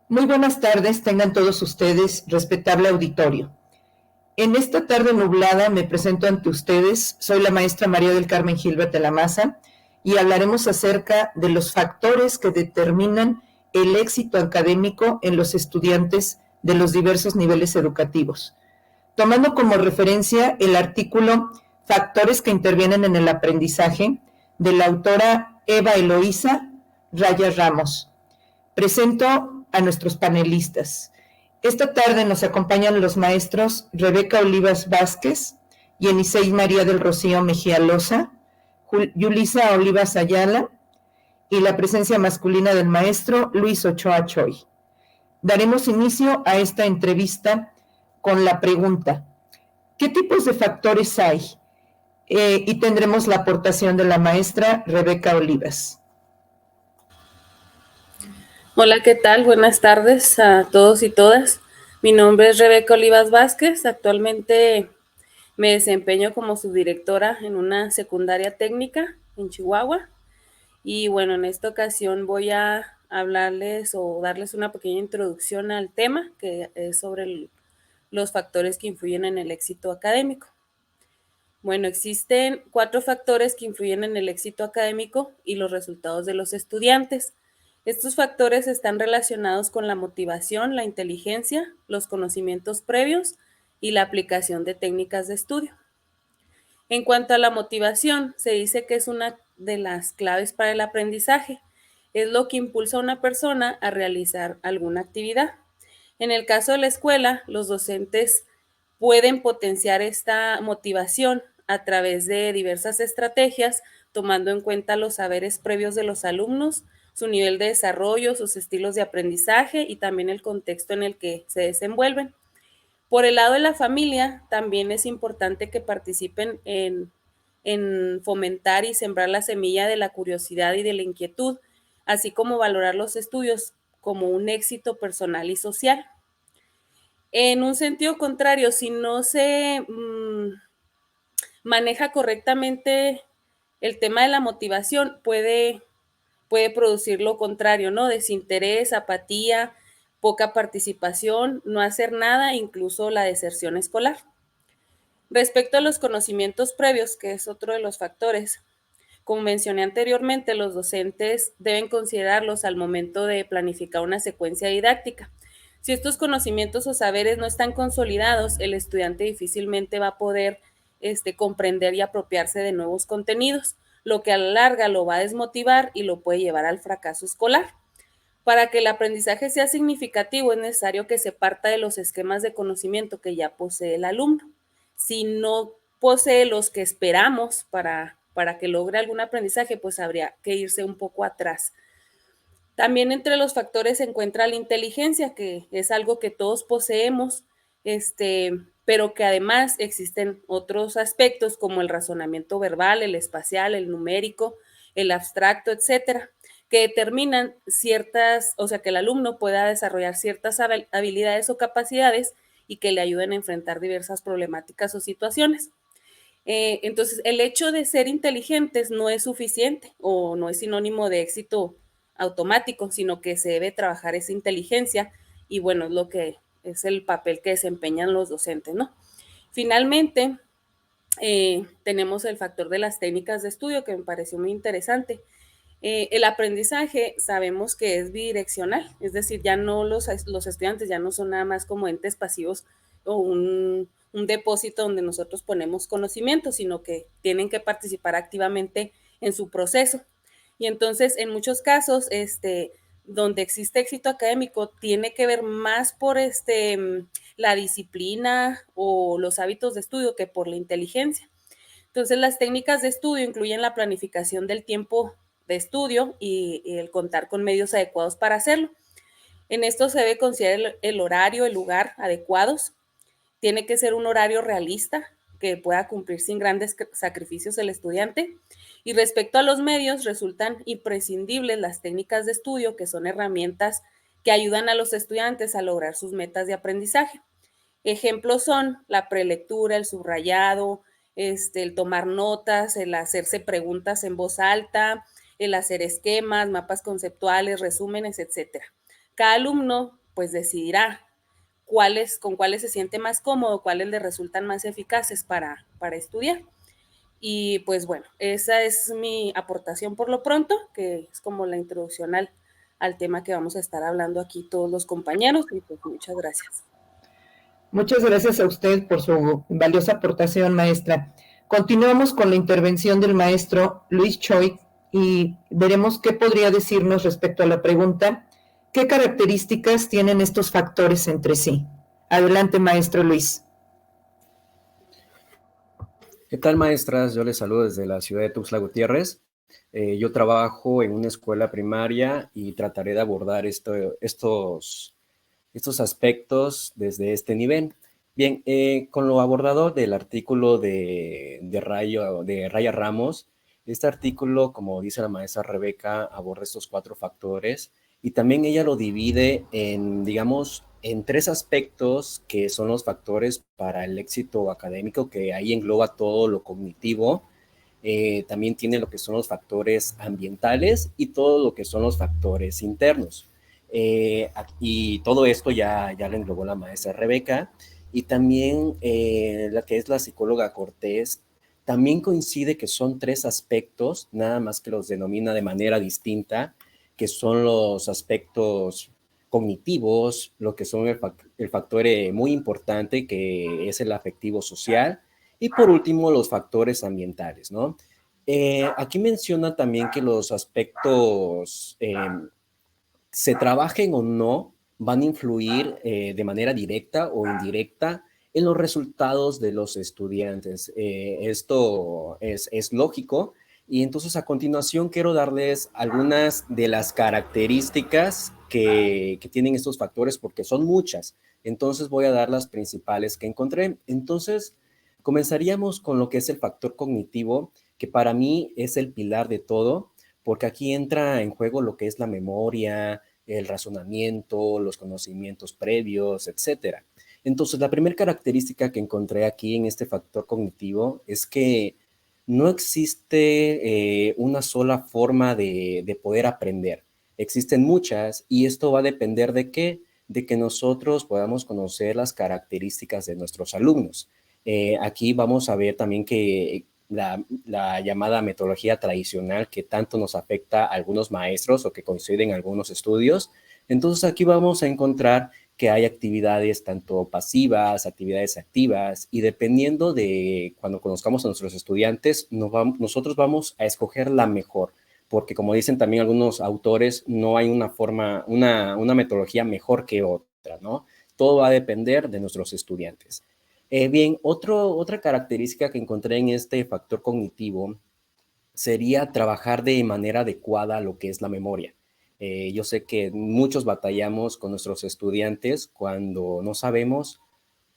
Muy buenas tardes, tengan todos ustedes, respetable auditorio. En esta tarde nublada me presento ante ustedes, soy la maestra María del Carmen Gilbert de la Maza y hablaremos acerca de los factores que determinan el éxito académico en los estudiantes de los diversos niveles educativos, tomando como referencia el artículo Factores que intervienen en el aprendizaje de la autora Eva Eloísa Raya Ramos. Presento a nuestros panelistas. Esta tarde nos acompañan los maestros Rebeca Olivas Vázquez y Enisei María del Rocío Mejía Loza, Yulisa Olivas Ayala y la presencia masculina del maestro Luis Ochoa Choi. Daremos inicio a esta entrevista con la pregunta: ¿qué tipos de factores hay? Y tendremos la aportación de la maestra Rebeca Olivas. Hola, ¿qué tal? Buenas tardes a todos y todas. Mi nombre es Rebeca Olivas Vázquez. Actualmente me desempeño como subdirectora en una secundaria técnica en Chihuahua. Y bueno, en esta ocasión voy a hablarles o darles una pequeña introducción al tema, que es sobre los factores que influyen en el éxito académico. Bueno, existen 4 factores que influyen en el éxito académico y los resultados de los estudiantes. Estos factores están relacionados con la motivación, la inteligencia, los conocimientos previos y la aplicación de técnicas de estudio. En cuanto a la motivación, se dice que es una de las claves para el aprendizaje. Es lo que impulsa a una persona a realizar alguna actividad. En el caso de la escuela, los docentes pueden potenciar esta motivación a través de diversas estrategias, tomando en cuenta los saberes previos de los alumnos, su nivel de desarrollo, sus estilos de aprendizaje y también el contexto en el que se desenvuelven. Por el lado de la familia, también es importante que participen en fomentar y sembrar la semilla de la curiosidad y de la inquietud, así como valorar los estudios como un éxito personal y social. En un sentido contrario, si no se maneja correctamente el tema de la motivación, puede producir lo contrario, ¿no? Desinterés, apatía, poca participación, no hacer nada, incluso la deserción escolar. Respecto a los conocimientos previos, que es otro de los factores, como mencioné anteriormente, los docentes deben considerarlos al momento de planificar una secuencia didáctica. Si estos conocimientos o saberes no están consolidados, el estudiante difícilmente va a poder comprender y apropiarse de nuevos contenidos, lo que a la larga lo va a desmotivar y lo puede llevar al fracaso escolar. Para que el aprendizaje sea significativo, es necesario que se parta de los esquemas de conocimiento que ya posee el alumno. Si no posee los que esperamos para que logre algún aprendizaje, pues habría que irse un poco atrás. También entre los factores se encuentra la inteligencia, que es algo que todos poseemos, pero que además existen otros aspectos como el razonamiento verbal, el espacial, el numérico, el abstracto, etcétera, que determinan que el alumno pueda desarrollar ciertas habilidades o capacidades y que le ayuden a enfrentar diversas problemáticas o situaciones. Entonces, el hecho de ser inteligentes no es suficiente o no es sinónimo de éxito automático, sino que se debe trabajar esa inteligencia y bueno, es lo que es el papel que desempeñan los docentes, ¿no? Finalmente, tenemos el factor de las técnicas de estudio, que me pareció muy interesante. El aprendizaje sabemos que es bidireccional, es decir, ya no los estudiantes ya no son nada más como entes pasivos o un depósito donde nosotros ponemos conocimiento, sino que tienen que participar activamente en su proceso. Y entonces, en muchos casos, donde existe éxito académico, tiene que ver más por la disciplina o los hábitos de estudio que por la inteligencia. Entonces, las técnicas de estudio incluyen la planificación del tiempo de estudio y el contar con medios adecuados para hacerlo. En esto se debe considerar el horario, el lugar adecuados. Tiene que ser un horario realista que pueda cumplir sin grandes sacrificios el estudiante. Y respecto a los medios, resultan imprescindibles las técnicas de estudio, que son herramientas que ayudan a los estudiantes a lograr sus metas de aprendizaje. Ejemplos son la prelectura, el subrayado, el tomar notas, el hacerse preguntas en voz alta, el hacer esquemas, mapas conceptuales, resúmenes, etcétera. Cada alumno pues decidirá con cuáles se siente más cómodo, cuáles le resultan más eficaces para estudiar. Y pues bueno, esa es mi aportación por lo pronto, que es como la introducción al tema que vamos a estar hablando aquí todos los compañeros, y pues muchas gracias. Muchas gracias a usted por su valiosa aportación, maestra. Continuamos con la intervención del maestro Luis Choi y veremos qué podría decirnos respecto a la pregunta: ¿qué características tienen estos factores entre sí? Adelante, maestro Luis. ¿Qué tal, maestras? Yo les saludo desde la ciudad de Tuxtla Gutiérrez. Yo trabajo en una escuela primaria y trataré de abordar estos aspectos desde este nivel. Bien, con lo abordado del artículo de Raya Ramos, este artículo, como dice la maestra Rebeca, aborda estos 4 factores y también ella lo divide en, digamos, en 3 aspectos que son los factores para el éxito académico, que ahí engloba todo lo cognitivo. También tiene lo que son los factores ambientales y todo lo que son los factores internos. Y todo esto ya lo englobó la maestra Rebeca. Y también la que es la psicóloga Cortés también coincide que son 3 aspectos, nada más que los denomina de manera distinta, que son los aspectos cognitivos, lo que son el factor muy importante, que es el afectivo social, y por último los factores ambientales, ¿no? Aquí menciona también que los aspectos se trabajen o no, van a influir de manera directa o indirecta en los resultados de los estudiantes. Esto es lógico. Y entonces a continuación quiero darles algunas de las características que tienen estos factores, porque son muchas. Entonces voy a dar las principales que encontré. Entonces comenzaríamos con lo que es el factor cognitivo, que para mí es el pilar de todo, porque aquí entra en juego lo que es la memoria, el razonamiento, los conocimientos previos, etcétera. Entonces, la primera característica que encontré aquí en este factor cognitivo es que no existe una sola forma de poder aprender. Existen muchas, y esto va a depender de qué, de que nosotros podamos conocer las características de nuestros alumnos. Aquí vamos a ver también que la llamada metodología tradicional, que tanto nos afecta a algunos maestros o que coinciden en algunos estudios. Entonces aquí vamos a encontrar que hay actividades tanto pasivas, actividades activas, y dependiendo de cuando conozcamos a nuestros estudiantes, nosotros vamos a escoger la mejor, porque como dicen también algunos autores, no hay una metodología mejor que otra, ¿no? Todo va a depender de nuestros estudiantes. Bien, otra característica que encontré en este factor cognitivo sería trabajar de manera adecuada lo que es la memoria. Yo sé que muchos batallamos con nuestros estudiantes cuando no sabemos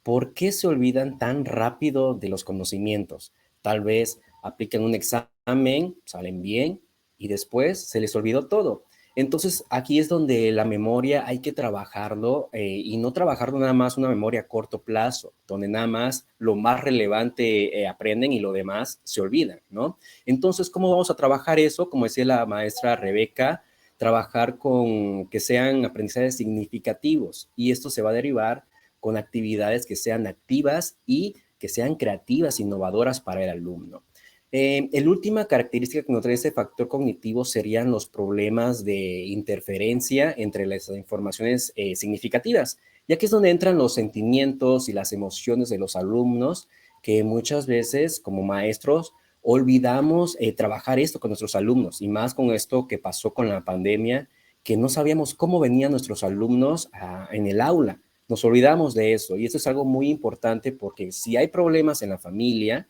por qué se olvidan tan rápido de los conocimientos. Tal vez aplican un examen, salen bien y después se les olvidó todo. Entonces, aquí es donde la memoria hay que trabajarlo y no trabajarlo nada más una memoria a corto plazo, donde nada más lo más relevante aprenden y lo demás se olvidan, ¿no? Entonces, ¿cómo vamos a trabajar eso? Como decía la maestra Rebeca, trabajar con que sean aprendizajes significativos, y esto se va a derivar con actividades que sean activas y que sean creativas, innovadoras para el alumno. La última característica que nos trae este factor cognitivo serían los problemas de interferencia entre las informaciones significativas, ya que es donde entran los sentimientos y las emociones de los alumnos, que muchas veces como maestros olvidamos trabajar esto con nuestros alumnos, y más con esto que pasó con la pandemia, que no sabíamos cómo venían nuestros alumnos en el aula. Nos olvidamos de eso, y eso es algo muy importante, porque si hay problemas en la familia,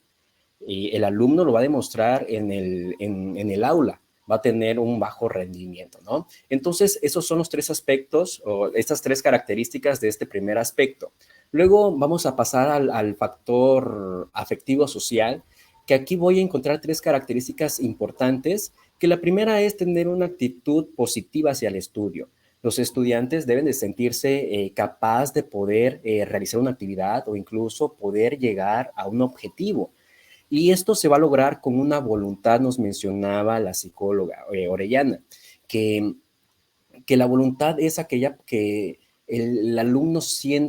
el alumno lo va a demostrar en el aula, va a tener un bajo rendimiento, ¿no? Entonces, esos son los 3 aspectos, o estas 3 características de este primer aspecto. Luego vamos a pasar al factor afectivo social, que aquí voy a encontrar 3 características importantes, que la primera es tener una actitud positiva hacia el estudio. Los estudiantes deben de sentirse capaz de poder realizar una actividad o incluso poder llegar a un objetivo. Y esto se va a lograr con una voluntad, nos mencionaba la psicóloga Orellana, que que la voluntad es aquella que el alumno se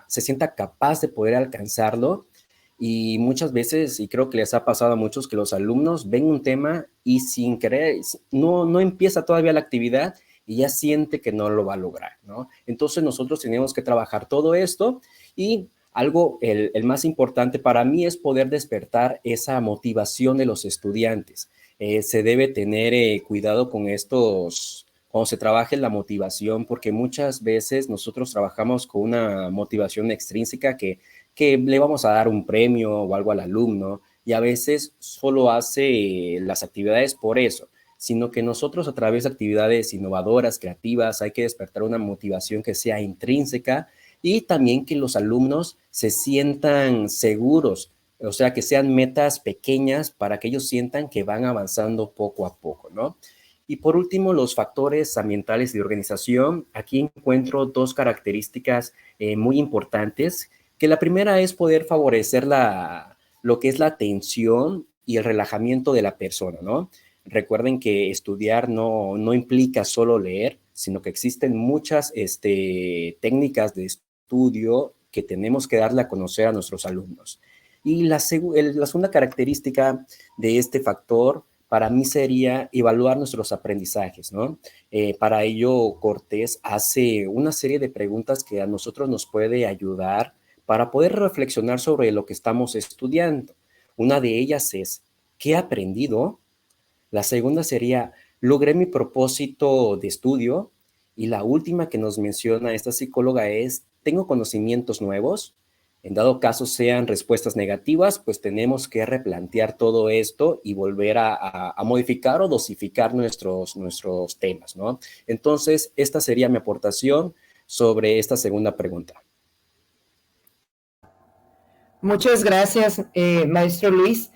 sienta capaz de poder alcanzarlo. Y muchas veces, y creo que les ha pasado a muchos, que los alumnos ven un tema y sin querer, no empieza todavía la actividad y ya siente que no lo va a lograr, ¿no? Entonces nosotros tenemos que trabajar todo esto y algo, el más importante para mí es poder despertar esa motivación de los estudiantes. Se debe tener cuidado con estos, cuando se trabaje la motivación, porque muchas veces nosotros trabajamos con una motivación extrínseca que le vamos a dar un premio o algo al alumno, y a veces solo hace las actividades por eso, sino que nosotros a través de actividades innovadoras, creativas, hay que despertar una motivación que sea intrínseca y también que los alumnos se sientan seguros, o sea, que sean metas pequeñas para que ellos sientan que van avanzando poco a poco, ¿no? Y por último, los factores ambientales de organización. Aquí encuentro dos características muy importantes, que la primera es poder favorecer lo que es la atención y el relajamiento de la persona, ¿no? Recuerden que estudiar no implica solo leer, sino que existen muchas técnicas de estudio que tenemos que darle a conocer a nuestros alumnos. Y la segunda característica de este factor para mí sería evaluar nuestros aprendizajes, ¿no? Para ello, Cortés hace una serie de preguntas que a nosotros nos puede ayudar para poder reflexionar sobre lo que estamos estudiando. Una de ellas es, ¿qué he aprendido? La segunda sería, ¿logré mi propósito de estudio? Y la última que nos menciona esta psicóloga es, ¿tengo conocimientos nuevos? En dado caso sean respuestas negativas, pues tenemos que replantear todo esto y volver a modificar o dosificar nuestros temas, ¿no? Entonces, esta sería mi aportación sobre esta segunda pregunta. Muchas gracias, maestro Luis.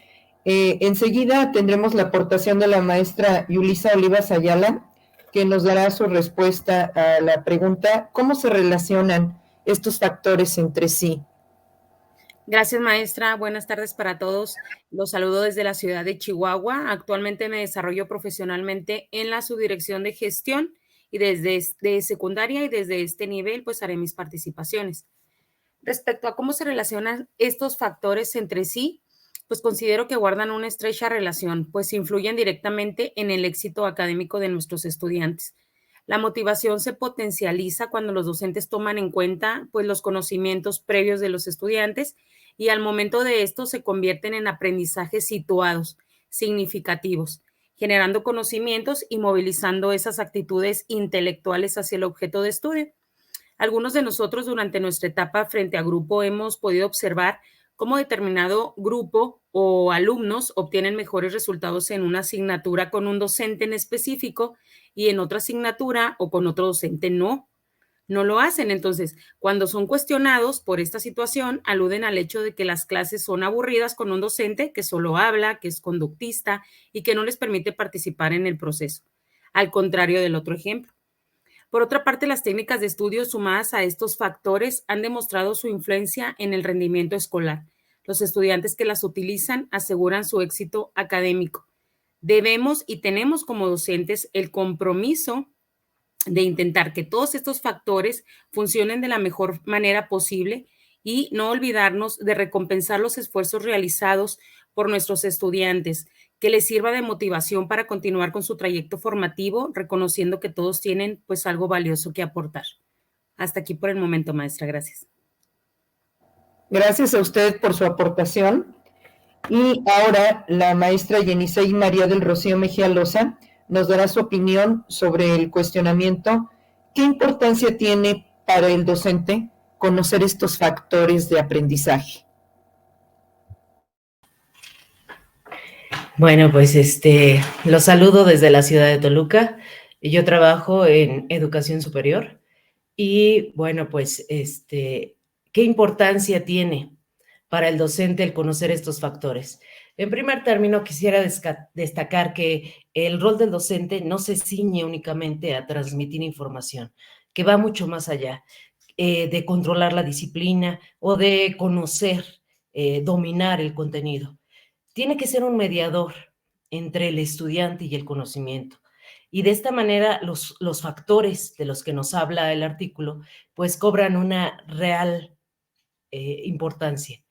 Enseguida tendremos la aportación de la maestra Yulisa Olivas Ayala, que nos dará su respuesta a la pregunta, ¿cómo se relacionan estos factores entre sí? Gracias, maestra. Buenas tardes para todos. Los saludo desde la ciudad de Chihuahua. Actualmente me desarrollo profesionalmente en la subdirección de gestión y desde secundaria y desde este nivel pues haré mis participaciones. Respecto a cómo se relacionan estos factores entre sí, pues considero que guardan una estrecha relación, pues influyen directamente en el éxito académico de nuestros estudiantes. La motivación se potencializa cuando los docentes toman en cuenta pues los conocimientos previos de los estudiantes y al momento de esto se convierten en aprendizajes situados, significativos, generando conocimientos y movilizando esas actitudes intelectuales hacia el objeto de estudio. Algunos de nosotros durante nuestra etapa frente a grupo hemos podido observar cómo determinado grupo o alumnos obtienen mejores resultados en una asignatura con un docente en específico y en otra asignatura o con otro docente no lo hacen. Entonces, cuando son cuestionados por esta situación, aluden al hecho de que las clases son aburridas con un docente que solo habla, que es conductista y que no les permite participar en el proceso, al contrario del otro ejemplo. Por otra parte, las técnicas de estudio sumadas a estos factores han demostrado su influencia en el rendimiento escolar. Los estudiantes que las utilizan aseguran su éxito académico. Debemos y tenemos como docentes el compromiso de intentar que todos estos factores funcionen de la mejor manera posible y no olvidarnos de recompensar los esfuerzos realizados por nuestros estudiantes, que les sirva de motivación para continuar con su trayecto formativo, reconociendo que todos tienen pues algo valioso que aportar. Hasta aquí por el momento, maestra. Gracias. Gracias a usted por su aportación. Y ahora la maestra Yenisei María del Rocío Mejía Loza nos dará su opinión sobre el cuestionamiento. ¿Qué importancia tiene para el docente conocer estos factores de aprendizaje? Bueno, pues los saludo desde la ciudad de Toluca. Yo trabajo en educación superior y bueno, pues ¿qué importancia tiene para el docente el conocer estos factores? En primer término, quisiera destacar que el rol del docente no se ciñe únicamente a transmitir información, que va mucho más allá de controlar la disciplina o de conocer, dominar el contenido. Tiene que ser un mediador entre el estudiante y el conocimiento. Y de esta manera los factores de los que nos habla el artículo, pues cobran una real importancia.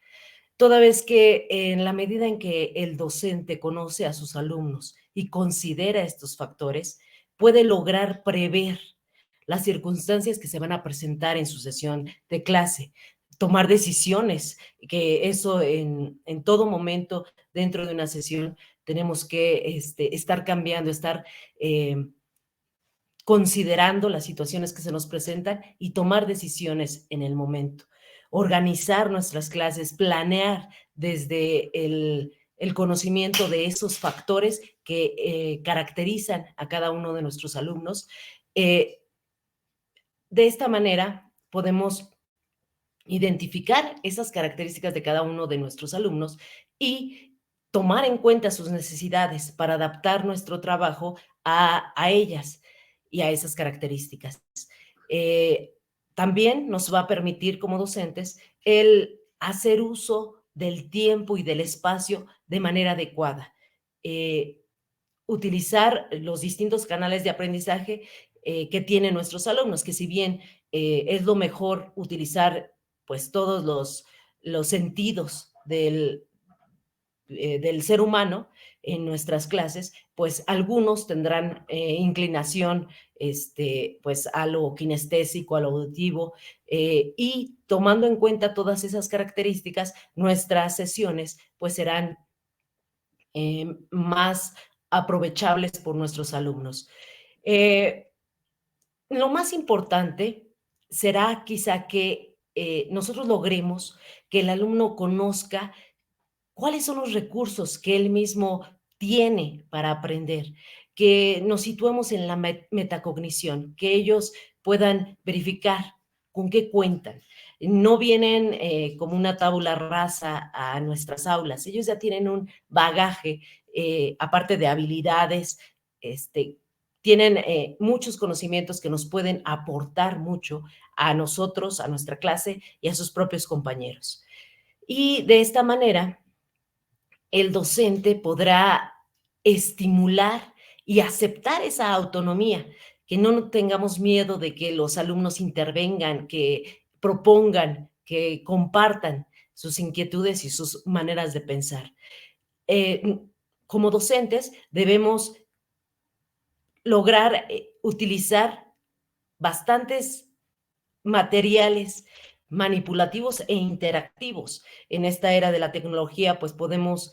Toda vez que en la medida en que el docente conoce a sus alumnos y considera estos factores, puede lograr prever las circunstancias que se van a presentar en su sesión de clase, tomar decisiones, que eso en todo momento dentro de una sesión tenemos que estar cambiando, estar considerando las situaciones que se nos presentan y tomar decisiones en el momento. Organizar nuestras clases, planear desde el conocimiento de esos factores que caracterizan a cada uno de nuestros alumnos. De esta manera podemos identificar esas características de cada uno de nuestros alumnos y tomar en cuenta sus necesidades para adaptar nuestro trabajo a ellas y a esas características. También nos va a permitir como docentes el hacer uso del tiempo y del espacio de manera adecuada. Utilizar los distintos canales de aprendizaje que tienen nuestros alumnos, que si bien es lo mejor utilizar pues todos los sentidos del ser humano en nuestras clases, pues algunos tendrán inclinación pues a lo kinestésico, a lo auditivo, y tomando en cuenta todas esas características, nuestras sesiones pues serán más aprovechables por nuestros alumnos. Lo más importante será quizá que nosotros logremos que el alumno conozca cuáles son los recursos que él mismo tiene para aprender, que nos situemos en la metacognición, que ellos puedan verificar con qué cuentan. No vienen como una tabula rasa a nuestras aulas, ellos ya tienen un bagaje, aparte de habilidades, tienen muchos conocimientos que nos pueden aportar mucho a nosotros, a nuestra clase y a sus propios compañeros. Y de esta manera, el docente podrá estimular y aceptar esa autonomía, que no tengamos miedo de que los alumnos intervengan, que propongan, que compartan sus inquietudes y sus maneras de pensar. Como docentes debemos lograr utilizar bastantes materiales manipulativos e interactivos. En esta era de la tecnología, pues podemos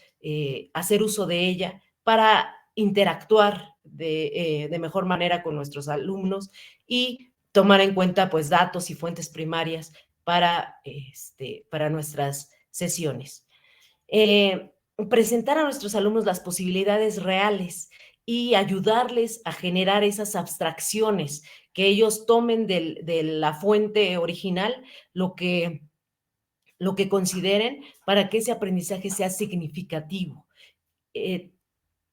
hacer uso de ella para interactuar de mejor manera con nuestros alumnos y tomar en cuenta pues datos y fuentes primarias para nuestras sesiones. Presentar a nuestros alumnos las posibilidades reales y ayudarles a generar esas abstracciones, que ellos tomen de la fuente original lo que consideren para que ese aprendizaje sea significativo.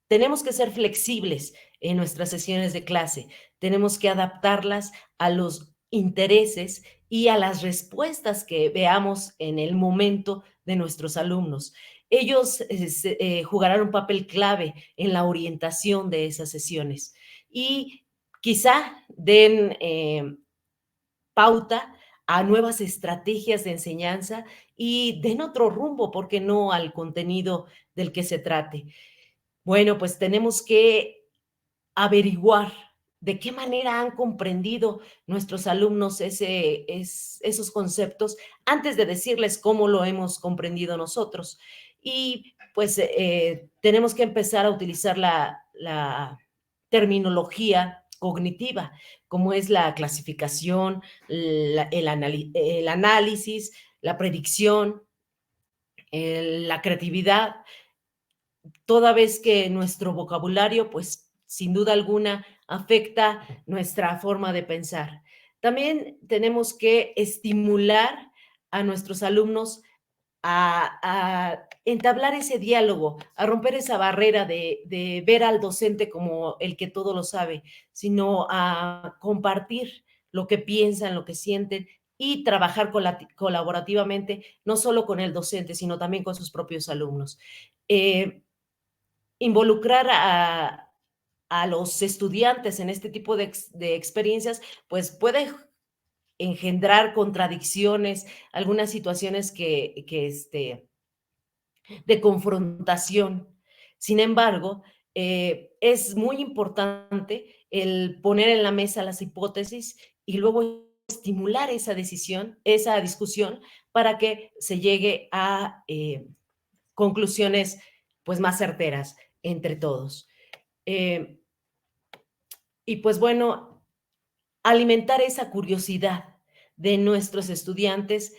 Tenemos que ser flexibles en nuestras sesiones de clase, tenemos que adaptarlas a los intereses y a las respuestas que veamos en el momento de nuestros alumnos. Ellos jugarán un papel clave en la orientación de esas sesiones y quizá den pauta a nuevas estrategias de enseñanza y den otro rumbo, ¿por qué no?, al contenido del que se trate. Bueno, pues tenemos que averiguar de qué manera han comprendido nuestros alumnos esos conceptos antes de decirles cómo lo hemos comprendido nosotros. Y pues tenemos que empezar a utilizar la terminología cognitiva, como es la clasificación, el análisis, la predicción, la creatividad, toda vez que nuestro vocabulario, pues sin duda alguna, afecta nuestra forma de pensar. También tenemos que estimular a nuestros alumnos a entablar ese diálogo, a romper esa barrera de ver al docente como el que todo lo sabe, sino a compartir lo que piensan, lo que sienten y trabajar colaborativamente, no solo con el docente, sino también con sus propios alumnos. Involucrar a los estudiantes en este tipo de experiencias, pues puede engendrar contradicciones, algunas situaciones de confrontación. Sin embargo, es muy importante el poner en la mesa las hipótesis y luego estimular esa decisión, esa discusión, para que se llegue a conclusiones pues más certeras entre todos. Y pues bueno, alimentar esa curiosidad de nuestros estudiantes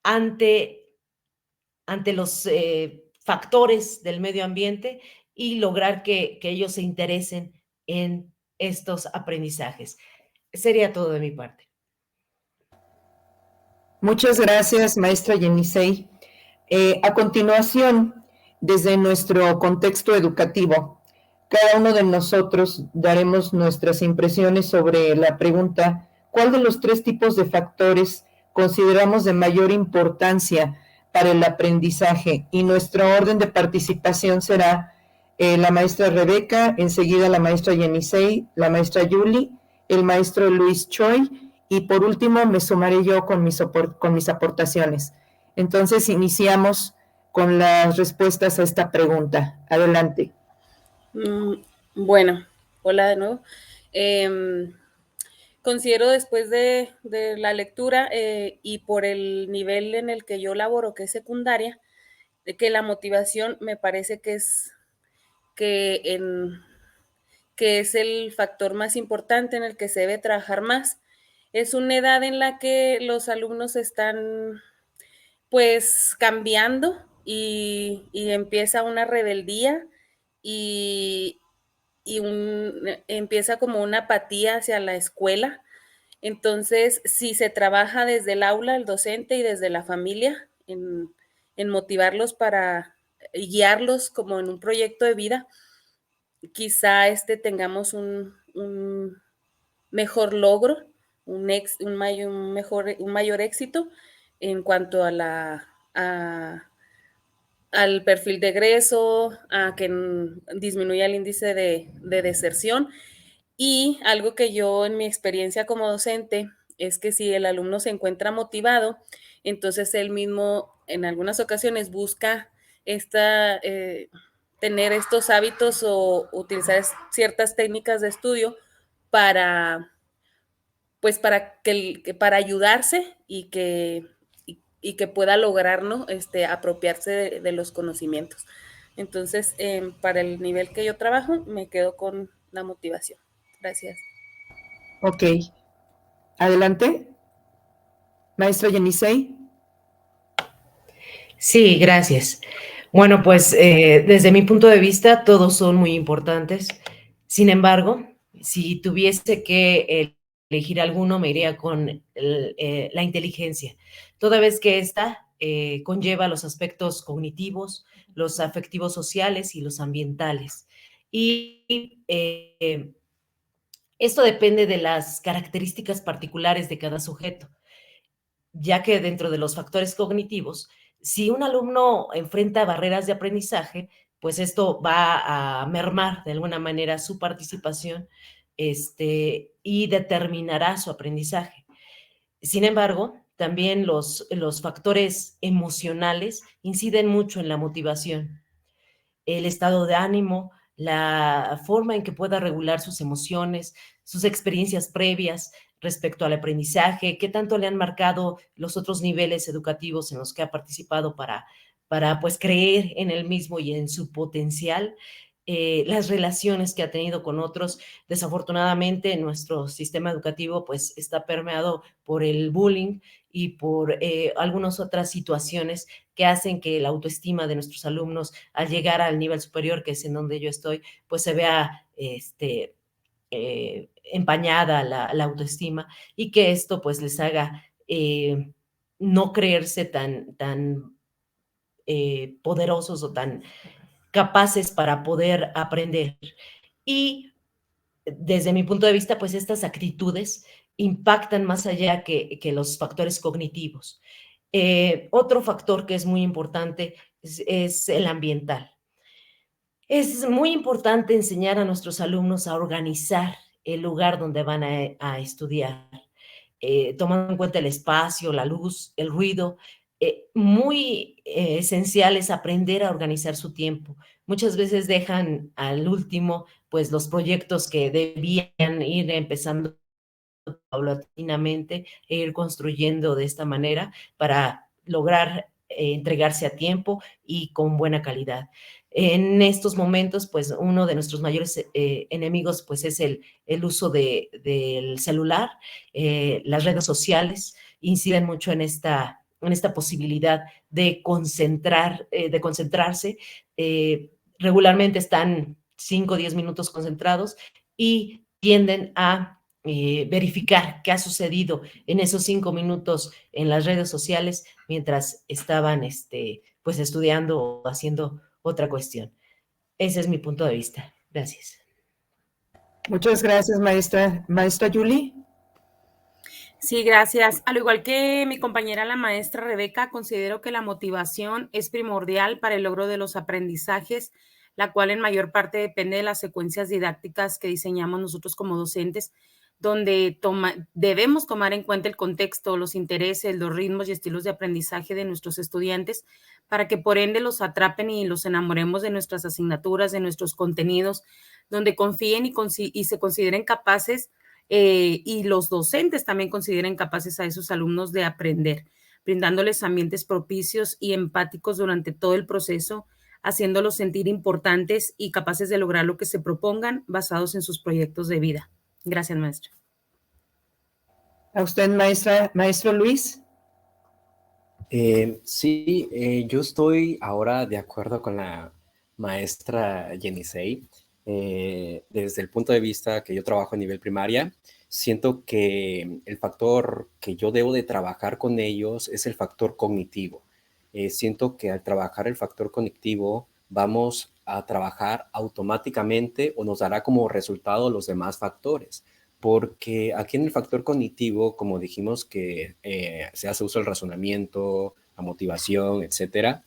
ante los factores del medio ambiente y lograr que ellos se interesen en estos aprendizajes. Sería todo de mi parte. Muchas gracias, maestra Yenisei. A continuación, desde nuestro contexto educativo, cada uno de nosotros daremos nuestras impresiones sobre la pregunta: ¿cuál de los 3 tipos de factores consideramos de mayor importancia para el aprendizaje? Y nuestro orden de participación será la maestra Rebeca, enseguida la maestra Yenisei, la maestra Yuli, el maestro Luis Choi, y por último me sumaré yo con mis aportaciones. Entonces iniciamos con las respuestas a esta pregunta. Adelante. Bueno, hola de nuevo. Considero, después de la lectura y por el nivel en el que yo laboro, que es secundaria, de que la motivación me parece que es el factor más importante en el que se debe trabajar más. Es una edad en la que los alumnos están pues cambiando y empieza una rebeldía y empieza como una apatía hacia la escuela. Entonces, si se trabaja desde el aula, el docente, y desde la familia, en motivarlos para guiarlos como en un proyecto de vida, quizá tengamos un mejor logro, un mayor éxito en cuanto al perfil de egreso, a que disminuya el índice de deserción. Y algo que yo, en mi experiencia como docente, es que si el alumno se encuentra motivado, entonces él mismo en algunas ocasiones busca tener estos hábitos o utilizar ciertas técnicas de estudio para para ayudarse y que pueda lograr, ¿no? Apropiarse de los conocimientos. Entonces, para el nivel que yo trabajo, me quedo con la motivación. Gracias. Ok. Adelante. Maestra Yenisei. Sí, gracias. Bueno, pues desde mi punto de vista, todos son muy importantes. Sin embargo, si tuviese que elegir alguno, me iría con la inteligencia, toda vez que esta conlleva los aspectos cognitivos, los afectivos sociales y los ambientales. Y esto depende de las características particulares de cada sujeto, ya que dentro de los factores cognitivos, si un alumno enfrenta barreras de aprendizaje, pues esto va a mermar de alguna manera su participación y determinará su aprendizaje. Sin embargo, también los factores emocionales inciden mucho en la motivación. El estado de ánimo, la forma en que pueda regular sus emociones, sus experiencias previas respecto al aprendizaje, qué tanto le han marcado los otros niveles educativos en los que ha participado para pues creer en él mismo y en su potencial, las relaciones que ha tenido con otros. Desafortunadamente, nuestro sistema educativo pues está permeado por el bullying y por algunas otras situaciones que hacen que la autoestima de nuestros alumnos, al llegar al nivel superior, que es en donde yo estoy, pues se vea empañada la autoestima, y que esto pues les haga no creerse tan poderosos o tan capaces para poder aprender. Y desde mi punto de vista, pues estas actitudes impactan más allá que los factores cognitivos. Otro factor que es muy importante es el ambiental. Es muy importante enseñar a nuestros alumnos a organizar el lugar donde van a estudiar, tomando en cuenta el espacio, la luz, el ruido. Muy esencial es aprender a organizar su tiempo. Muchas veces dejan al último, pues, los proyectos que debían ir empezando paulatinamente e ir construyendo de esta manera para lograr entregarse a tiempo y con buena calidad. En estos momentos, pues uno de nuestros mayores enemigos, pues es el uso del celular. Las redes sociales inciden mucho en esta posibilidad de de concentrarse. Regularmente están 5 o 10 minutos concentrados y tienden a verificar qué ha sucedido en esos 5 minutos en las redes sociales mientras estaban pues estudiando o haciendo otra cuestión. Ese es mi punto de vista. Gracias. Muchas gracias, maestra. Maestra Julie. Sí, gracias. Al igual que mi compañera la maestra Rebeca, considero que la motivación es primordial para el logro de los aprendizajes, la cual en mayor parte depende de las secuencias didácticas que diseñamos nosotros como docentes, donde debemos tomar en cuenta el contexto, los intereses, los ritmos y estilos de aprendizaje de nuestros estudiantes para que por ende los atrapen y los enamoremos de nuestras asignaturas, de nuestros contenidos, donde confíen y se consideren capaces y los docentes también consideren capaces a esos alumnos de aprender, brindándoles ambientes propicios y empáticos durante todo el proceso, haciéndolos sentir importantes y capaces de lograr lo que se propongan basados en sus proyectos de vida. Gracias, maestra. A usted, maestro Luis. Sí, yo estoy ahora de acuerdo con la maestra Yenisei. Desde el punto de vista que yo trabajo a nivel primaria, siento que el factor que yo debo de trabajar con ellos es el factor cognitivo. Siento que al trabajar el factor cognitivo vamos a trabajar automáticamente o nos dará como resultado los demás factores. Porque aquí en el factor cognitivo, como dijimos que se hace uso del razonamiento, la motivación, etcétera,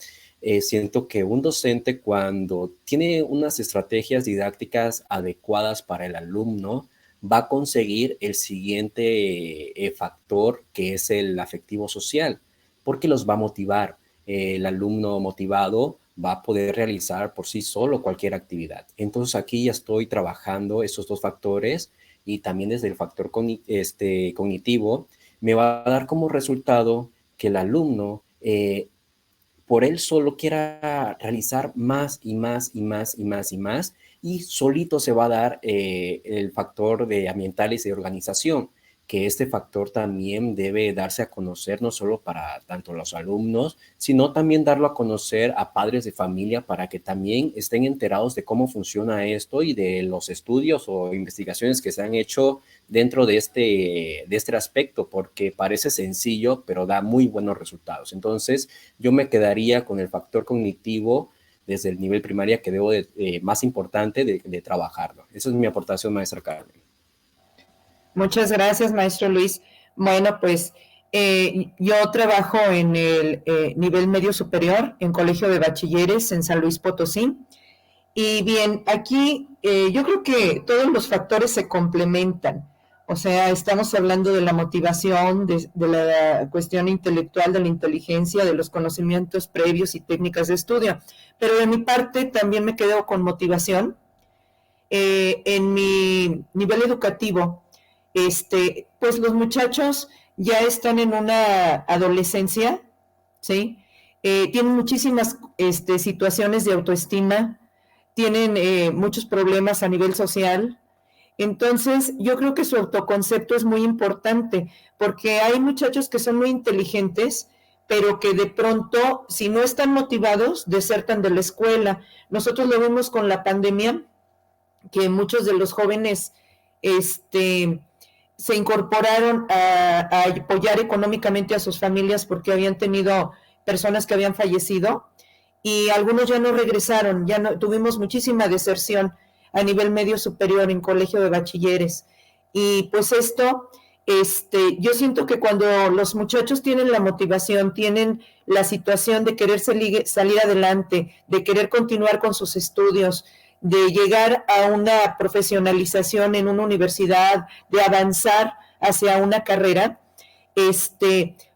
siento que un docente cuando tiene unas estrategias didácticas adecuadas para el alumno, va a conseguir el siguiente factor que es el afectivo social, porque los va a motivar. El alumno motivado va a poder realizar por sí solo cualquier actividad. Entonces aquí ya estoy trabajando esos dos factores y también desde el factor cognitivo me va a dar como resultado que el alumno por él solo quiera realizar más y más y más y más y más y solito se va a dar el factor de ambientales y de organización, que este factor también debe darse a conocer no solo para tanto los alumnos, sino también darlo a conocer a padres de familia para que también estén enterados de cómo funciona esto y de los estudios o investigaciones que se han hecho dentro de este aspecto, porque parece sencillo, pero da muy buenos resultados. Entonces, yo me quedaría con el factor cognitivo desde el nivel primaria que debo más importante de trabajarlo. Esa es mi aportación, maestra Carmen. Muchas gracias, maestro Luis. Bueno, pues yo trabajo en el nivel medio superior, en Colegio de Bachilleres en San Luis Potosí. Y bien, aquí yo creo que todos los factores se complementan. O sea, estamos hablando de la motivación, de la cuestión intelectual, de la inteligencia, de los conocimientos previos y técnicas de estudio. Pero de mi parte también me quedo con motivación. En mi nivel educativo, pues los muchachos ya están en una adolescencia, ¿sí? Tienen muchísimas situaciones de autoestima, tienen muchos problemas a nivel social. Entonces, yo creo que su autoconcepto es muy importante, porque hay muchachos que son muy inteligentes, pero que de pronto, si no están motivados, desertan de la escuela. Nosotros lo vimos con la pandemia, que muchos de los jóvenes se incorporaron a apoyar económicamente a sus familias porque habían tenido personas que habían fallecido y algunos ya no regresaron, ya no, tuvimos muchísima deserción a nivel medio superior en colegio de bachilleres y pues esto Yo siento que cuando los muchachos tienen la motivación, tienen la situación de querer salir adelante, de querer continuar con sus estudios, de llegar a una profesionalización en una universidad, de avanzar hacia una carrera,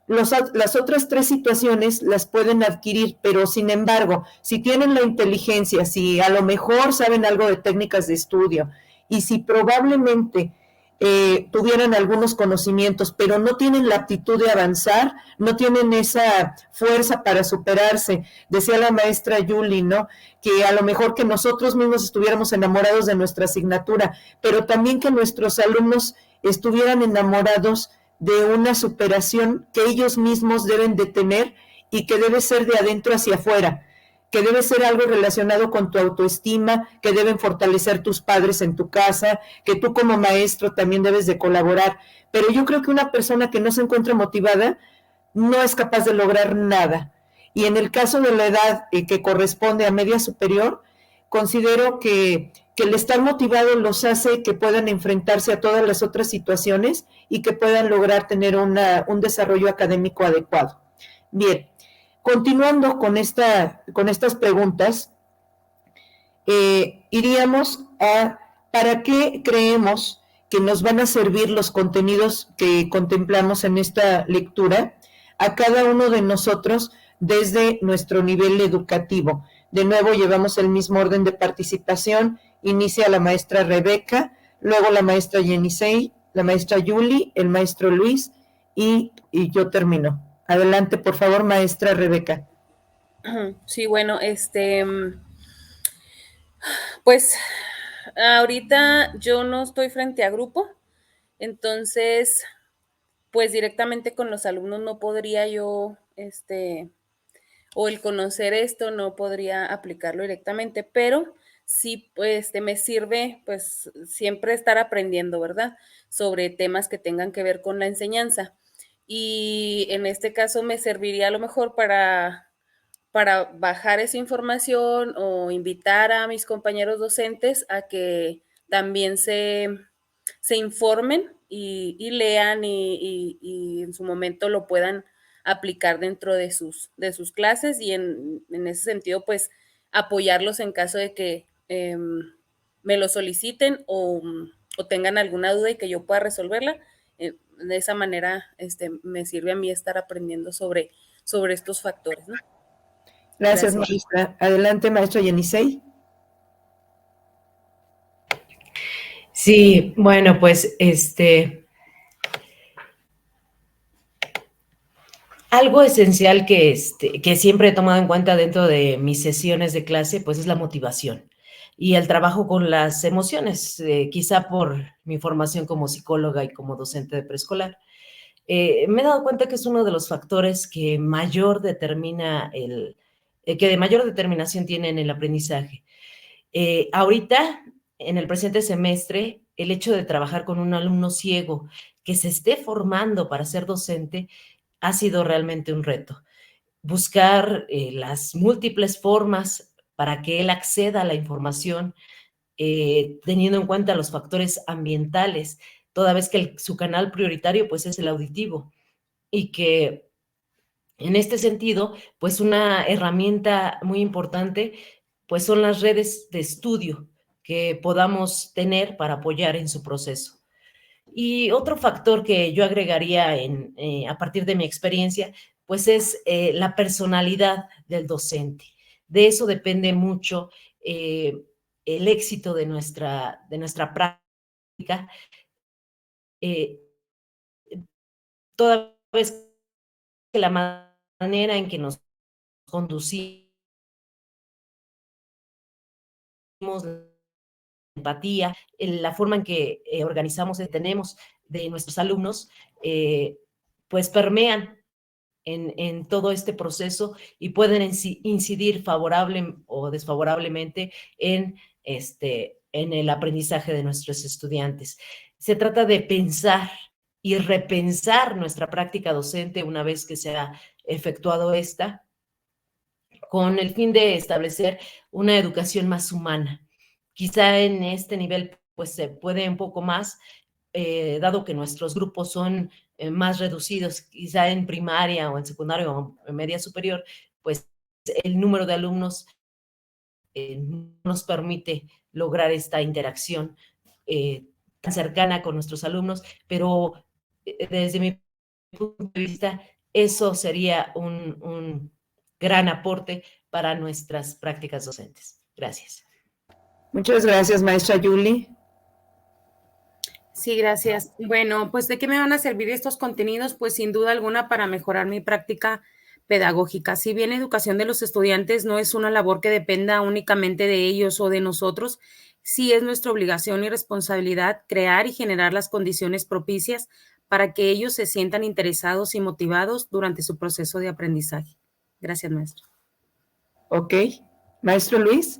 las otras tres situaciones las pueden adquirir, pero sin embargo, si tienen la inteligencia, si a lo mejor saben algo de técnicas de estudio y si probablemente tuvieran algunos conocimientos, pero no tienen la aptitud de avanzar, no tienen esa fuerza para superarse. Decía la maestra Yuli, ¿no? Que a lo mejor que nosotros mismos estuviéramos enamorados de nuestra asignatura, pero también que nuestros alumnos estuvieran enamorados de una superación que ellos mismos deben de tener y que debe ser de adentro hacia afuera, que debe ser algo relacionado con tu autoestima, que deben fortalecer tus padres en tu casa, que tú como maestro también debes de colaborar. Pero yo creo que una persona que no se encuentra motivada no es capaz de lograr nada. Y en el caso de la edad que corresponde a media superior, considero que el estar motivado los hace que puedan enfrentarse a todas las otras situaciones y que puedan lograr tener un desarrollo académico adecuado. Bien, continuando con estas preguntas, iríamos a ¿para qué creemos que nos van a servir los contenidos que contemplamos en esta lectura a cada uno de nosotros desde nuestro nivel educativo? De nuevo llevamos el mismo orden de participación. Inicia la maestra Rebeca, luego la maestra Yenisei, la maestra Yuli, el maestro Luis y yo termino. Adelante, por favor, maestra Rebeca. Sí, bueno, pues ahorita yo no estoy frente a grupo, entonces, pues directamente con los alumnos no podría yo, o el conocer esto no podría aplicarlo directamente, pero sí, pues, me sirve, pues, siempre estar aprendiendo, ¿verdad? Sobre temas que tengan que ver con la enseñanza. Y en este caso me serviría a lo mejor para bajar esa información o invitar a mis compañeros docentes a que también se informen y lean y en su momento lo puedan aplicar dentro de sus clases y en ese sentido, pues, apoyarlos en caso de que me lo soliciten o tengan alguna duda y que yo pueda resolverla. De esa manera, me sirve a mí estar aprendiendo sobre estos factores, ¿no? Gracias, maestra. Adelante, maestra Yenisei. Sí, bueno, pues algo esencial que siempre he tomado en cuenta dentro de mis sesiones de clase, pues es la motivación y el trabajo con las emociones, quizá por mi formación como psicóloga y como docente de preescolar. Me he dado cuenta que es uno de los factores que de mayor determinación tiene en el aprendizaje. Ahorita, en el presente semestre, el hecho de trabajar con un alumno ciego que se esté formando para ser docente ha sido realmente un reto. Buscar las múltiples formas para que él acceda a la información, teniendo en cuenta los factores ambientales, toda vez que su canal prioritario pues es el auditivo y que en este sentido, pues una herramienta muy importante pues son las redes de estudio que podamos tener para apoyar en su proceso. Y otro factor que yo agregaría a partir de mi experiencia, pues es la personalidad del docente. De eso depende mucho el éxito de nuestra práctica. Toda vez que la manera en que nos conducimos, la empatía, la forma en que organizamos y tenemos de nuestros alumnos, pues permean en todo este proceso y pueden incidir favorable o desfavorablemente en el aprendizaje de nuestros estudiantes. Se trata de pensar y repensar nuestra práctica docente una vez que se ha efectuado esta, con el fin de establecer una educación más humana. Quizá en este nivel pues se puede un poco más, dado que nuestros grupos son más reducidos, quizá en primaria o en secundaria o en media superior, pues el número de alumnos nos permite lograr esta interacción tan cercana con nuestros alumnos, pero desde mi punto de vista, eso sería un gran aporte para nuestras prácticas docentes. Gracias. Muchas gracias, maestra Yuli. Sí, gracias. Bueno, pues ¿de qué me van a servir estos contenidos? Pues sin duda alguna para mejorar mi práctica pedagógica. Si bien educación de los estudiantes no es una labor que dependa únicamente de ellos o de nosotros, sí es nuestra obligación y responsabilidad crear y generar las condiciones propicias para que ellos se sientan interesados y motivados durante su proceso de aprendizaje. Gracias, maestro. Ok. Maestro Luis.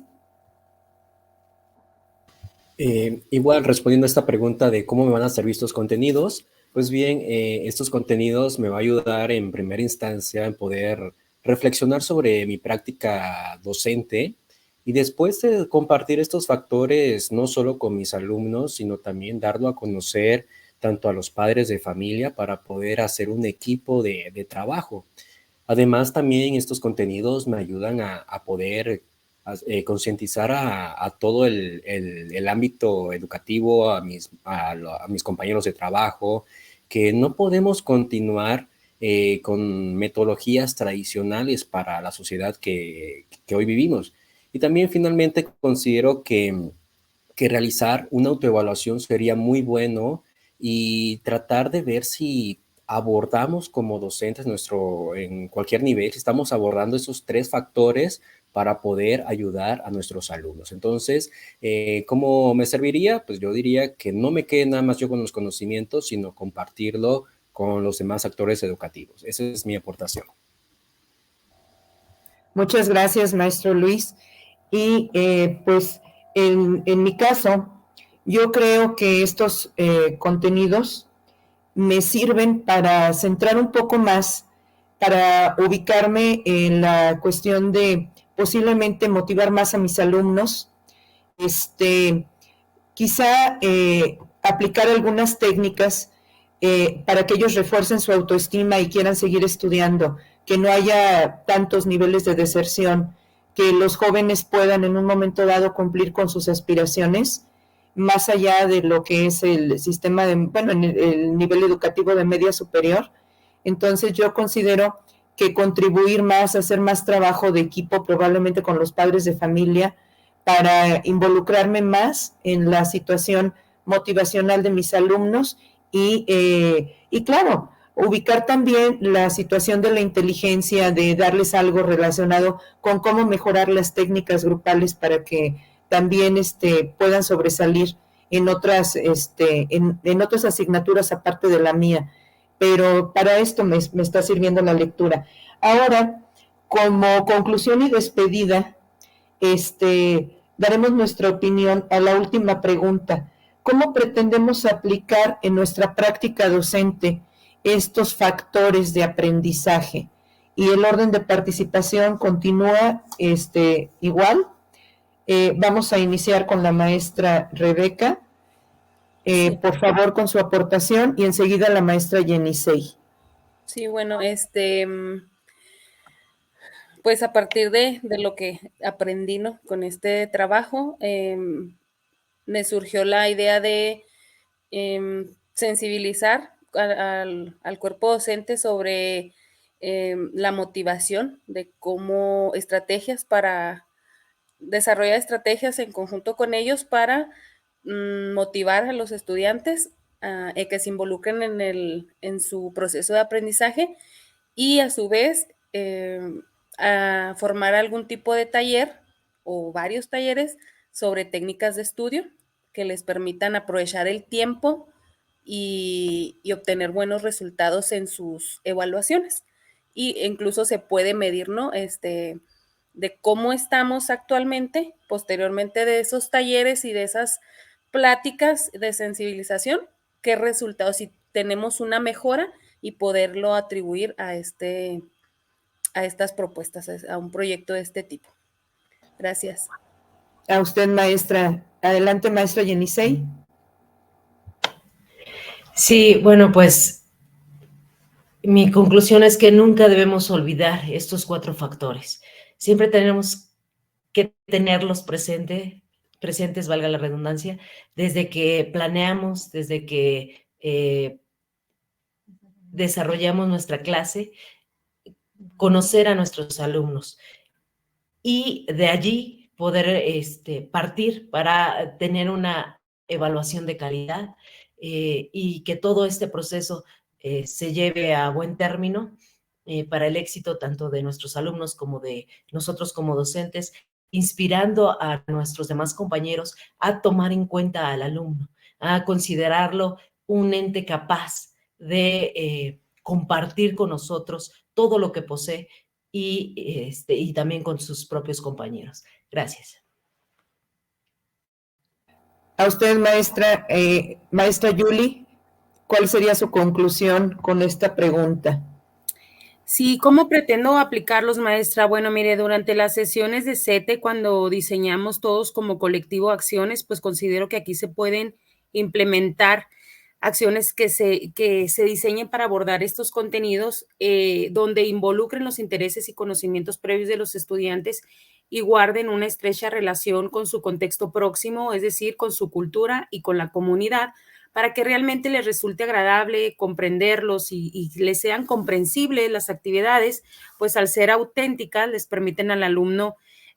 Igual, respondiendo a esta pregunta de cómo me van a servir estos contenidos, pues bien, estos contenidos me va a ayudar en primera instancia en poder reflexionar sobre mi práctica docente y después de compartir estos factores no solo con mis alumnos, sino también darlo a conocer tanto a los padres de familia para poder hacer un equipo de trabajo. Además, también estos contenidos me ayudan a poder concientizar a todo el ámbito educativo, a mis compañeros de trabajo, que no podemos continuar con metodologías tradicionales para la sociedad que hoy vivimos. Y también finalmente considero que realizar una autoevaluación sería muy bueno y tratar de ver si abordamos como docentes en cualquier nivel, si estamos abordando esos 3 factores para poder ayudar a nuestros alumnos. Entonces, ¿cómo me serviría? Pues yo diría que no me quede nada más yo con los conocimientos, sino compartirlo con los demás actores educativos. Esa es mi aportación. Muchas gracias, maestro Luis. Y pues en mi caso, yo creo que estos contenidos me sirven para centrar un poco más, para ubicarme en la cuestión de posiblemente motivar más a mis alumnos, quizá aplicar algunas técnicas para que ellos refuercen su autoestima y quieran seguir estudiando, que no haya tantos niveles de deserción, que los jóvenes puedan en un momento dado cumplir con sus aspiraciones, más allá de lo que es el sistema de, bueno, en el nivel educativo de media superior. Entonces yo considero que contribuir más, hacer más trabajo de equipo, probablemente con los padres de familia, para involucrarme más en la situación motivacional de mis alumnos y claro, ubicar también la situación de la inteligencia, de darles algo relacionado con cómo mejorar las técnicas grupales para que también puedan sobresalir en otras, en otras asignaturas aparte de la mía. Pero para esto me está sirviendo la lectura. Ahora, como conclusión y despedida, daremos nuestra opinión a la última pregunta. ¿Cómo pretendemos aplicar en nuestra práctica docente estos factores de aprendizaje? Y el orden de participación continúa igual. Vamos a iniciar con la maestra Rebeca. Sí. Por favor, con su aportación y enseguida la maestra Yenisei. Sí, bueno, pues a partir de lo que aprendí, ¿no? Con este trabajo, me surgió la idea de sensibilizar al cuerpo docente sobre la motivación, de cómo estrategias para desarrollar estrategias en conjunto con ellos para motivar a los estudiantes que se involucren en su proceso de aprendizaje y a su vez a formar algún tipo de taller o varios talleres sobre técnicas de estudio que les permitan aprovechar el tiempo y obtener buenos resultados en sus evaluaciones. Y incluso se puede medir, ¿no? De cómo estamos actualmente, posteriormente de esos talleres y de esas pláticas de sensibilización, qué resultados, si tenemos una mejora y poderlo atribuir a estas propuestas, a un proyecto de este tipo. Gracias. A usted, maestra. Adelante, maestra Yenisei. Sí, bueno, pues mi conclusión es que nunca debemos olvidar estos 4 factores. Siempre tenemos que tenerlos presentes, valga la redundancia, desde que planeamos, desde que desarrollamos nuestra clase, conocer a nuestros alumnos y de allí poder partir para tener una evaluación de calidad y que todo este proceso se lleve a buen término para el éxito tanto de nuestros alumnos como de nosotros como docentes, inspirando a nuestros demás compañeros a tomar en cuenta al alumno, a considerarlo un ente capaz de compartir con nosotros todo lo que posee y también con sus propios compañeros. Gracias. A usted, maestra Yuli, ¿cuál sería su conclusión con esta pregunta? Sí, ¿cómo pretendo aplicarlos, maestra? Bueno, mire, durante las sesiones de CETE, cuando diseñamos todos como colectivo acciones, pues considero que aquí se pueden implementar acciones que se diseñen para abordar estos contenidos, donde involucren los intereses y conocimientos previos de los estudiantes y guarden una estrecha relación con su contexto próximo, es decir, con su cultura y con la comunidad, para que realmente les resulte agradable comprenderlos y les sean comprensibles las actividades, pues al ser auténticas les permiten al alumno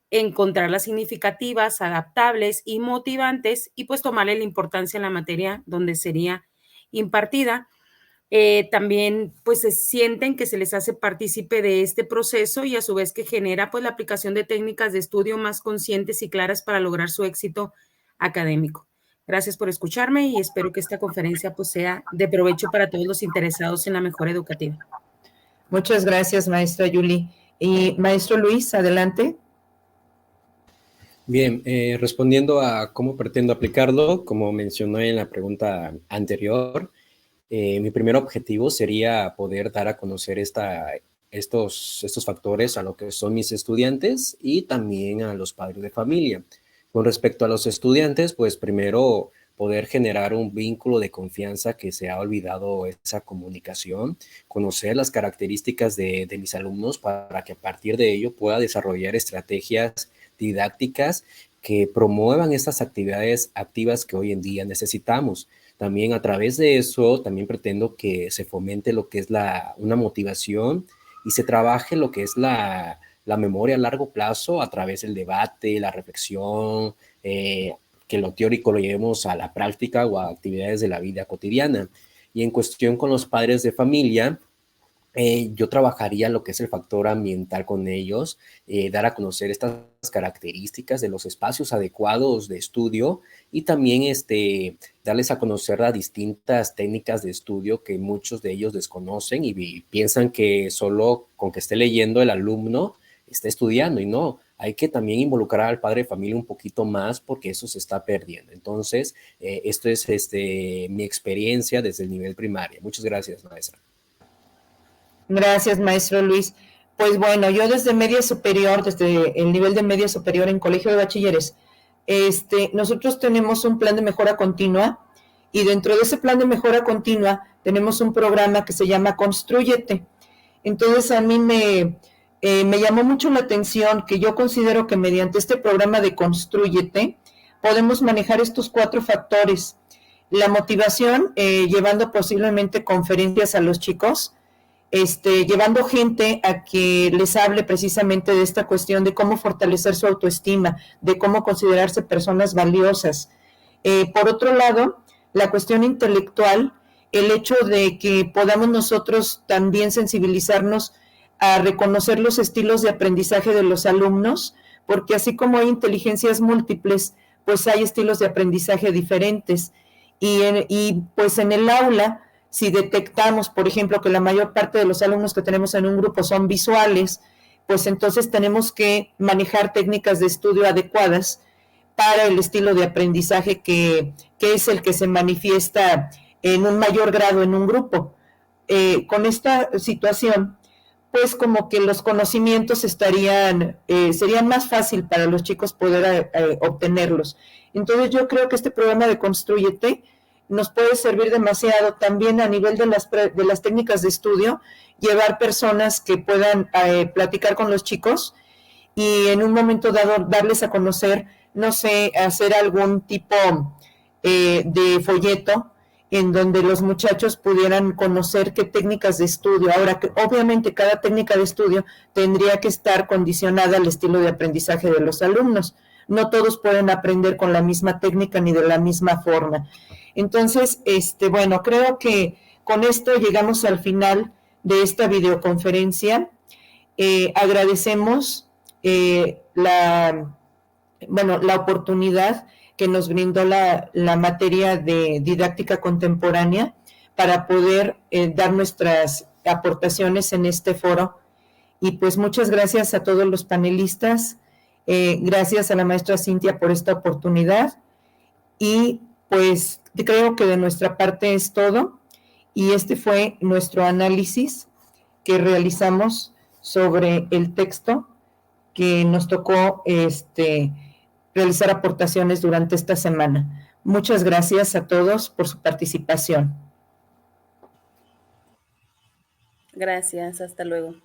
encontrarlas significativas, adaptables y motivantes y pues tomarle la importancia en la materia donde sería impartida. También pues se sienten que se les hace partícipe de este proceso y a su vez que genera pues la aplicación de técnicas de estudio más conscientes y claras para lograr su éxito académico. Gracias por escucharme y espero que esta conferencia pues sea de provecho para todos los interesados en la mejora educativa. Muchas gracias, maestra Yuli. Y maestro Luis, adelante. Bien, respondiendo a cómo pretendo aplicarlo, como mencioné en la pregunta anterior, mi primer objetivo sería poder dar a conocer estos factores a lo que son mis estudiantes y también a los padres de familia. Con respecto a los estudiantes, pues primero poder generar un vínculo de confianza que se ha olvidado esa comunicación, conocer las características de mis alumnos para que a partir de ello pueda desarrollar estrategias didácticas que promuevan estas actividades activas que hoy en día necesitamos. También a través de eso, también pretendo que se fomente lo que es una motivación y se trabaje lo que es la memoria a largo plazo a través del debate, la reflexión, que lo teórico lo llevemos a la práctica o a actividades de la vida cotidiana. Y en cuestión con los padres de familia, yo trabajaría lo que es el factor ambiental con ellos, dar a conocer estas características de los espacios adecuados de estudio y también darles a conocer las distintas técnicas de estudio que muchos de ellos desconocen y piensan que solo con que esté leyendo el alumno está estudiando y no, hay que también involucrar al padre de familia un poquito más porque eso se está perdiendo. Entonces, esto es mi experiencia desde el nivel primario. Muchas gracias, maestra. Gracias, maestro Luis. Pues bueno, yo desde media superior, desde el nivel de media superior en colegio de bachilleres, nosotros tenemos un plan de mejora continua y dentro de ese plan de mejora continua tenemos un programa que se llama Constrúyete. Entonces a mí me llamó mucho la atención que yo considero que mediante este programa de Constrúyete podemos manejar estos 4 factores. La motivación, llevando posiblemente conferencias a los chicos, llevando gente a que les hable precisamente de esta cuestión de cómo fortalecer su autoestima, de cómo considerarse personas valiosas. Por otro lado, la cuestión intelectual, el hecho de que podamos nosotros también sensibilizarnos a reconocer los estilos de aprendizaje de los alumnos, porque así como hay inteligencias múltiples, pues hay estilos de aprendizaje diferentes. Y pues en el aula, si detectamos, por ejemplo, que la mayor parte de los alumnos que tenemos en un grupo son visuales, pues entonces tenemos que manejar técnicas de estudio adecuadas para el estilo de aprendizaje que es el que se manifiesta en un mayor grado en un grupo. Con esta situación, pues como que los conocimientos serían más fácil para los chicos poder obtenerlos. Entonces yo creo que este programa de Constrúyete nos puede servir demasiado también a nivel de las técnicas de estudio, llevar personas que puedan platicar con los chicos y en un momento dado darles a conocer, no sé, hacer algún tipo de folleto en donde los muchachos pudieran conocer qué técnicas de estudio. Ahora, que obviamente cada técnica de estudio tendría que estar condicionada al estilo de aprendizaje de los alumnos. No todos pueden aprender con la misma técnica ni de la misma forma. Entonces, bueno, creo que con esto llegamos al final de esta videoconferencia. Agradecemos la oportunidad que nos brindó la materia de didáctica contemporánea para poder dar nuestras aportaciones en este foro. Y pues muchas gracias a todos los panelistas, gracias a la maestra Cintia por esta oportunidad y pues creo que de nuestra parte es todo y este fue nuestro análisis que realizamos sobre el texto que nos tocó realizar aportaciones durante esta semana. Muchas gracias a todos por su participación. Gracias, hasta luego.